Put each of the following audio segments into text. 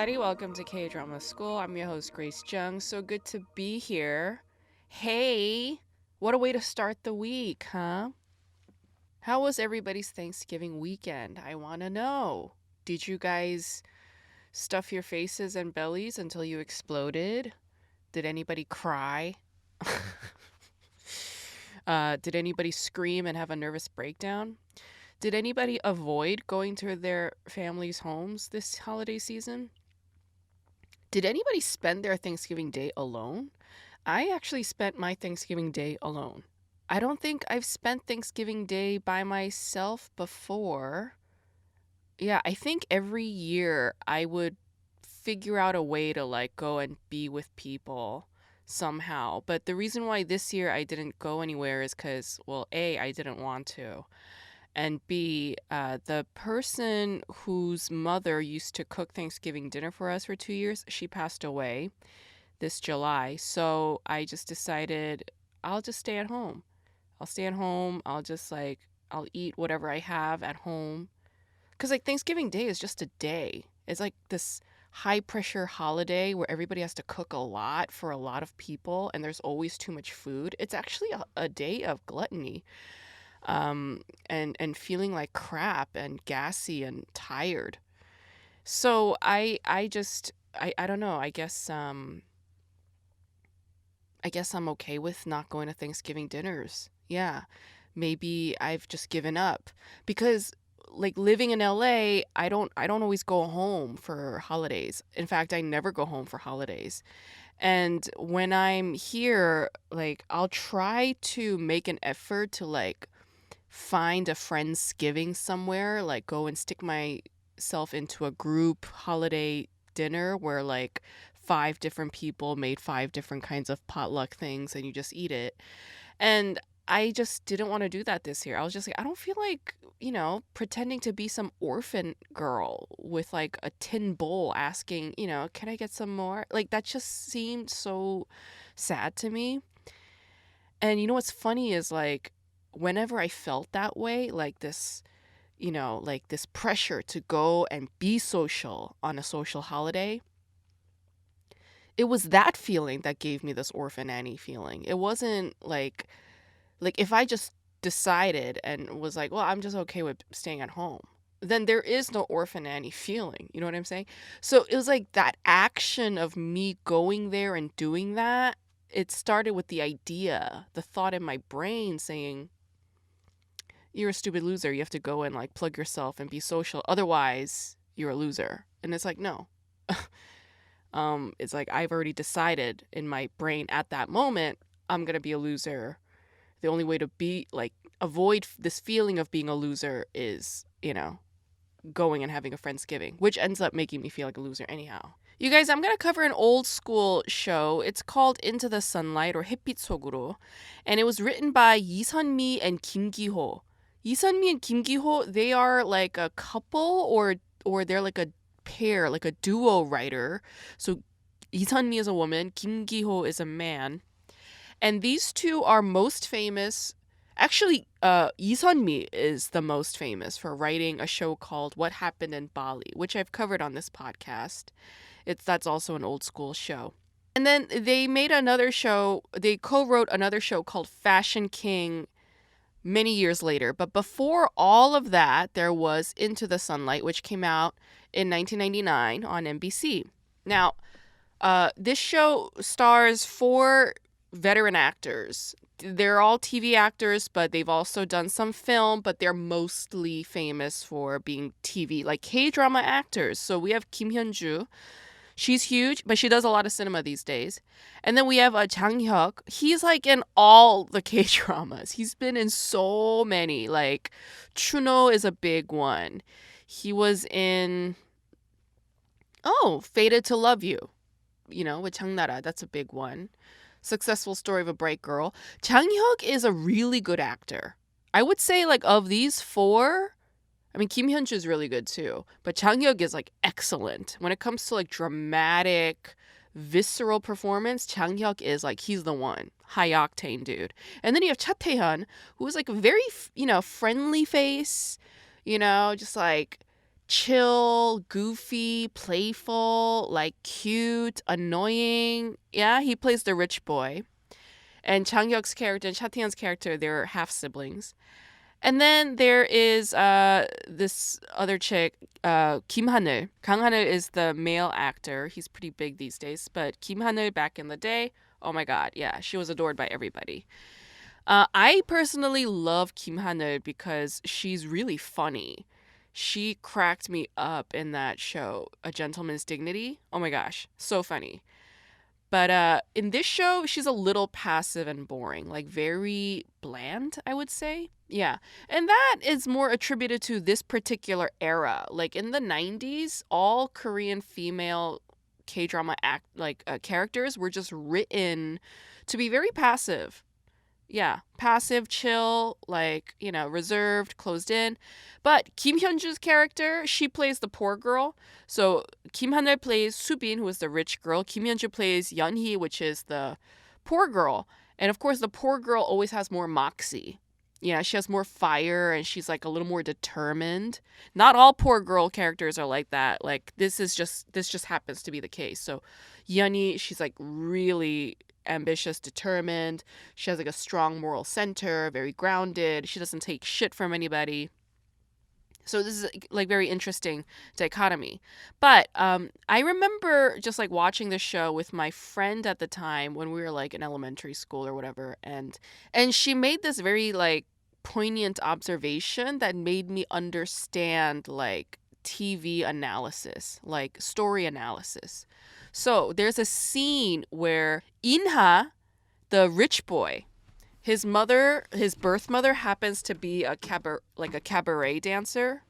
everybody. Welcome to K-Drama School. I'm your host, Grace Jung. So good to be here. Hey, what a way to start the week, huh? How was everybody's Thanksgiving weekend? I want to know. Did you guys stuff your faces and bellies until you exploded? Did anybody cry? Did anybody scream and have a nervous breakdown? Did anybody avoid going to their families' homes this holiday season? Did anybody spend their Thanksgiving day alone? I actually spent my Thanksgiving day alone. I don't think I've spent Thanksgiving Day by myself before. Yeah, I think every year I would figure out a way to like go and be with people somehow. But the reason why this year I didn't go anywhere is because, well, A, I didn't want to. And B, the person whose mother used to cook Thanksgiving dinner for us for 2 years, she passed away this July. So I just decided I'll just stay at home. I'll stay at home. I'll eat whatever I have at home. Because like Thanksgiving Day is just a day. It's like this high pressure holiday where everybody has to cook a lot for a lot of people and there's always too much food. It's actually a day of gluttony, and feeling like crap and gassy and tired. So I don't know. I guess I'm okay with not going to Thanksgiving dinners. Yeah. Maybe I've just given up because like living in LA, I don't always go home for holidays. In fact, I never go home for holidays. And when I'm here, like I'll try to make an effort to like find a Friendsgiving somewhere, like go and stick myself into a group holiday dinner where like five different people made five different kinds of potluck things and you just eat it. And I just didn't want to do that this year. I was just like, I don't feel like, pretending to be some orphan girl with like a tin bowl asking, can I get some more? Like that just seemed so sad to me. And you know what's funny is like whenever I felt that way, like this, like this pressure to go and be social on a social holiday, it was that feeling that gave me this orphan Annie feeling. It wasn't like if I just decided and was like, well, I'm just okay with staying at home, then there is no orphan Annie feeling. You know what I'm saying? So it was like that action of me going there and doing that. It started with the idea, the thought in my brain saying, you're a stupid loser. You have to go and like plug yourself and be social. Otherwise, you're a loser. And it's like, no. It's like I've already decided in my brain at that moment, I'm going to be a loser. The only way to be like avoid this feeling of being a loser is, going and having a Friendsgiving, which ends up making me feel like a loser anyhow. You guys, I'm going to cover an old school show. It's called Into the Sunlight or 햇빛 속으로. And it was written by Lee Sun-mi and Kim Gi-ho. Lee Sun-mi and Kim Gi-ho, they are like a couple or they're like a pair, like a duo writer. So Lee Sun-mi is a woman, Kim Gi-ho is a man. And these two are most famous. Actually, Lee Sun-mi is the most famous for writing a show called What Happened in Bali, which I've covered on this podcast. That's also an old school show. And then they made another show. They co-wrote another show called Fashion King many years later. But before all of that, there was Into the Sunlight, which came out in 1999 on NBC. Now, this show stars four veteran actors. They're all TV actors, but they've also done some film, but they're mostly famous for being TV, like K-drama actors. So we have Kim Hyun-ju. She's huge, but she does a lot of cinema these days. And then we have Jang Hyuk. He's like in all the K-dramas. He's been in so many. Like Chuno is a big one. He was in Fated to Love You, with Chang Nara. That's a big one. Successful Story of a Bright Girl. Jang Hyuk is a really good actor. I would say like of these four, I mean Kim Hyun-ju is really good too, but Jang Hyuk is like excellent when it comes to like dramatic, visceral performance. Jang Hyuk is like he's the one, high octane dude. And then you have Cha Tae-hyun, who is like a very friendly face, just like chill, goofy, playful, like cute, annoying. Yeah, he plays the rich boy. And Chang Hyuk's character and Cha Tae-yeon's character, they're half siblings. And then there is this other chick, Kim Han-eul. Kang Han-eul is the male actor. He's pretty big these days, but Kim Han-eul back in the day, oh my god, yeah, she was adored by everybody. I personally love Kim Han-eul because she's really funny. She cracked me up in that show, A Gentleman's Dignity. Oh my gosh, so funny. But in this show, she's a little passive and boring, like very bland, I would say. Yeah. And that is more attributed to this particular era. Like in the 90s, all Korean female K-drama characters were just written to be very passive. Yeah, passive, chill, like, reserved, closed in. But Kim Hyun-ju's character, she plays the poor girl. So Kim Han-eul plays Subin, who is the rich girl. Kim Hyun-ju plays Yeon-hee, which is the poor girl. And of course, the poor girl always has more moxie. Yeah, she has more fire and she's like a little more determined. Not all poor girl characters are like that. Like this just happens to be the case. So Yeon-hee, she's like really ambitious, determined. She has like a strong moral center, very grounded. She doesn't take shit from anybody. So this is like very interesting dichotomy. But I remember just like watching this show with my friend at the time when we were like in elementary school or whatever, and she made this very like poignant observation that made me understand like TV analysis, like story analysis. So there's a scene where Inha, the rich boy, his birth mother happens to be a cabaret dancer,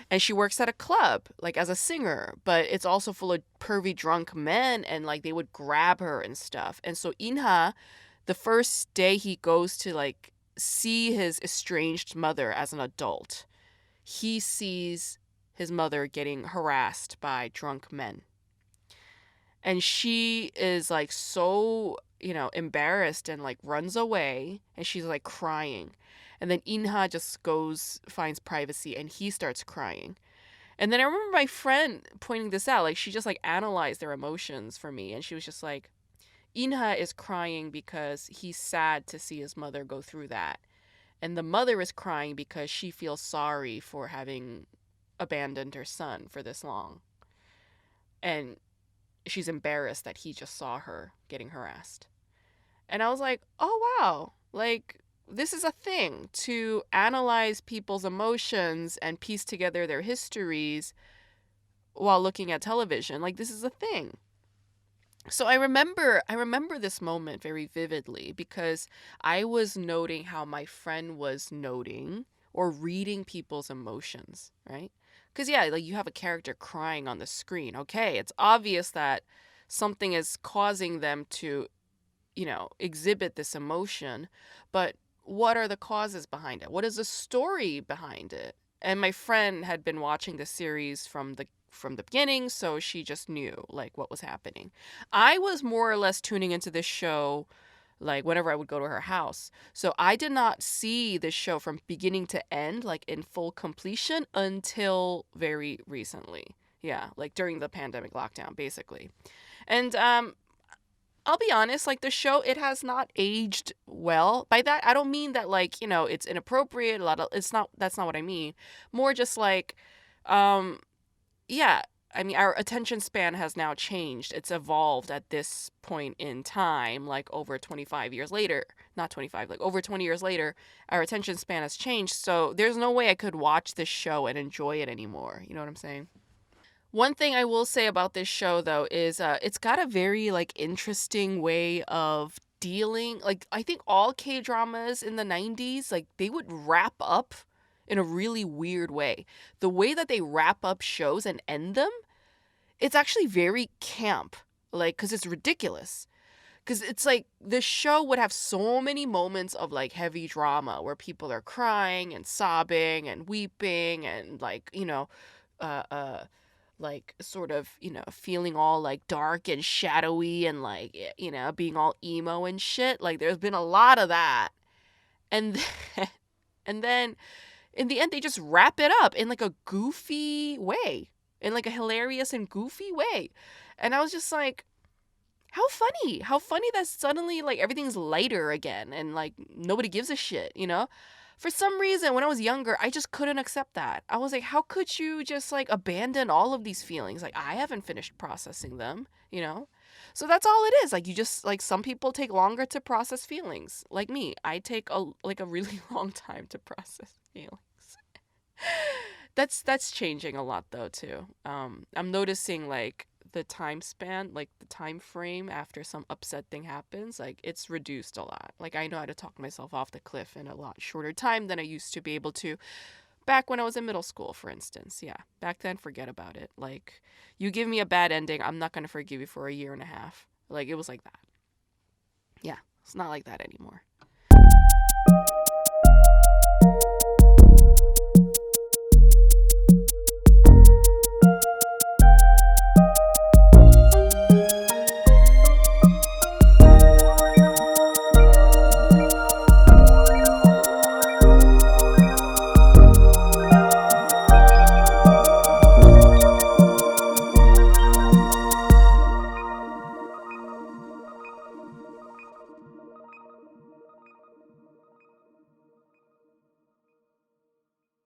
and she works at a club like as a singer, but it's also full of pervy drunk men, and like they would grab her and stuff. And so Inha, the first day he goes to like see his estranged mother as an adult, he sees his mother getting harassed by drunk men. And she is like so, embarrassed and like runs away, and she's like crying. And then Inha just goes, finds privacy, and he starts crying. And then I remember my friend pointing this out. Like she just like analyzed their emotions for me, and she was just like, Inha is crying because he's sad to see his mother go through that. And the mother is crying because she feels sorry for having abandoned her son for this long. And she's embarrassed that he just saw her getting harassed. And I was like, oh, wow. Like, this is a thing to analyze people's emotions and piece together their histories while looking at television. Like, this is a thing. So I remember this moment very vividly because I was noting how my friend was noting or reading people's emotions, right? Because yeah, like you have a character crying on the screen. Okay, it's obvious that something is causing them to, exhibit this emotion, but what are the causes behind it? What is the story behind it? And my friend had been watching the series from the beginning, so she just knew like what was happening. I was more or less tuning into this show like whenever I would go to her house. So I did not see this show from beginning to end, like in full completion, until very recently. Yeah, like during the pandemic lockdown, basically. And I'll be honest, like the show, it has not aged well. By that, I don't mean that like, it's inappropriate. It's not, that's not what I mean. More just like, um, yeah, I mean, our attention span has now changed. It's evolved at this point in time, like over 25 years later. Not 25, like over 20 years later, our attention span has changed. So there's no way I could watch this show and enjoy it anymore. You know what I'm saying? One thing I will say about this show though is it's got a very like interesting way of dealing, like I think all K-dramas in the 90s, like they would wrap up in a really weird way. The way that they wrap up shows and end them, it's actually very camp. Like cuz it's ridiculous. Cuz it's like the show would have so many moments of like heavy drama where people are crying and sobbing and weeping and like, uh uh like sort of feeling all like dark and shadowy and like being all emo and shit. Like there's been a lot of that. And then, and then in the end, they just wrap it up in like a goofy way, in like a hilarious and goofy way. And I was just like, how funny. How funny that suddenly like everything's lighter again and like nobody gives a shit, you know? For some reason, when I was younger, I just couldn't accept that. I was like, how could you just like abandon all of these feelings? Like, I haven't finished processing them, you know? So that's all it is. Like, you just, like, some people take longer to process feelings. Like me, I take a really long time to process feelings. That's changing a lot though too. I'm noticing like the time span, like the time frame after some upset thing happens, like it's reduced a lot. Like I know how to talk myself off the cliff in a lot shorter time than I used to be able to back when I was in middle school, for instance. Yeah, back then, forget about it. Like you give me a bad ending, I'm not gonna forgive you for a year and a half. Like it was like that. Yeah, it's not like that anymore.